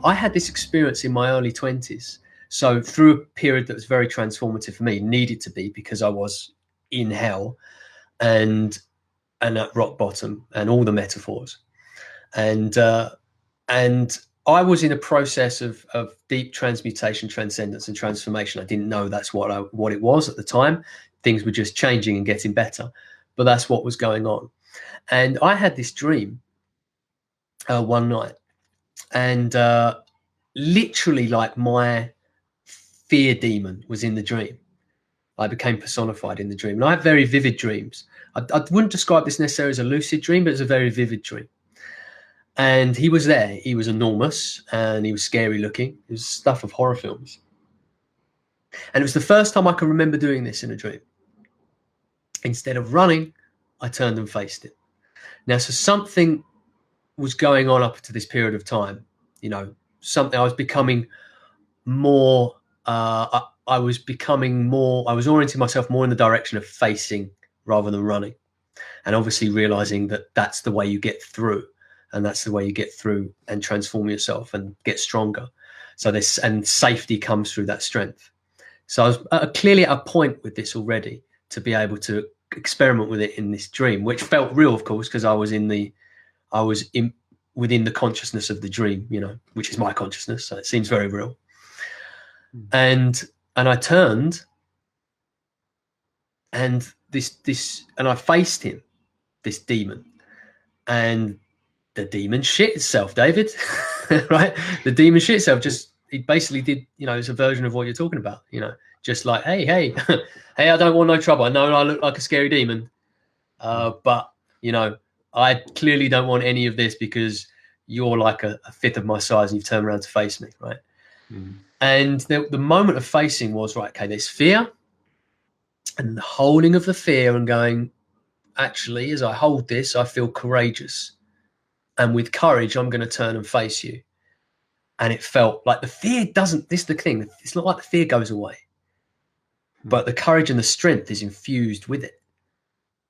I had this experience in my early 20s. So through a period that was very transformative for me, needed to be, because I was in hell and at rock bottom and all the metaphors. And I was in a process of deep transmutation, transcendence, and transformation. I didn't know that's what it was at the time. Things were just changing and getting better, but that's what was going on. And I had this dream one night, and literally, like, my fear demon was in the dream. I became personified in the dream, and I have very vivid dreams. I wouldn't describe this necessarily as a lucid dream, but it's a very vivid dream. And he was there. He was enormous and he was scary looking. It was stuff of horror films. And it was the first time I can remember doing this in a dream. Instead of running, I turned and faced it. Now, so something was going on up to this period of time. You know, something, I was becoming more, I was orienting myself more in the direction of facing rather than running. And obviously realizing that that's the way you get through. And that's the way you get through and transform yourself and get stronger. So and safety comes through that strength. So I was clearly at a point with this already to be able to experiment with it in this dream, which felt real, of course, because I was within the consciousness of the dream, you know, which is my consciousness. So it seems very real. And I turned, and and I faced him, this demon, and the demon shit itself, David. Right? The demon shit itself. It basically did, you know, it's a version of what you're talking about, you know, just like, hey, hey, I don't want no trouble. I know I look like a scary demon, but, you know, I clearly don't want any of this because you're like a fifth of my size and you've turned around to face me, right? And the moment of facing was, right, okay, there's fear, and the holding of the fear and going, actually, as I hold this, I feel courageous. And with courage, I'm going to turn and face you. And it felt like the fear this is the thing, it's not like the fear goes away, but the courage and the strength is infused with it.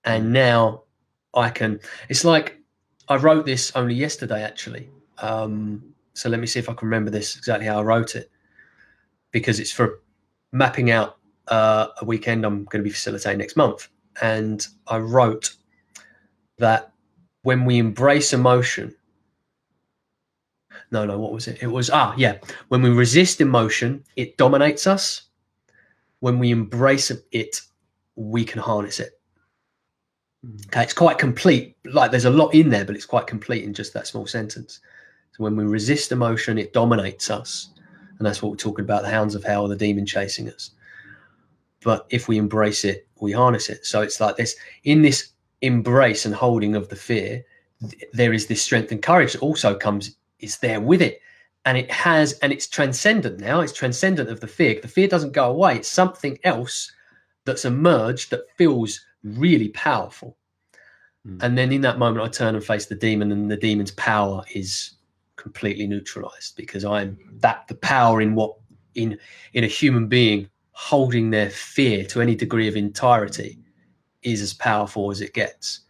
And now it's like, I wrote this only yesterday, actually. So let me see if I can remember this exactly how I wrote it, because it's for mapping out a weekend I'm going to be facilitating next month. And I wrote that when we embrace emotion, what was it? It was, when we resist emotion, it dominates us. When we embrace it, we can harness it. Okay, it's quite complete. Like, there's a lot in there, but it's quite complete in just that small sentence. So when we resist emotion, it dominates us. And that's what we're talking about, the hounds of hell, the demon chasing us. But if we embrace it, we harness it. So it's like this, in this embrace and holding of the fear, there is this strength and courage that also is there with it. And it's transcendent now. It's transcendent of the fear. The fear doesn't go away. It's something else that's emerged that feels really powerful. And then in that moment, I turn and face the demon, and the demon's power is completely neutralized, because the power in a human being holding their fear to any degree of entirety is as powerful as it gets.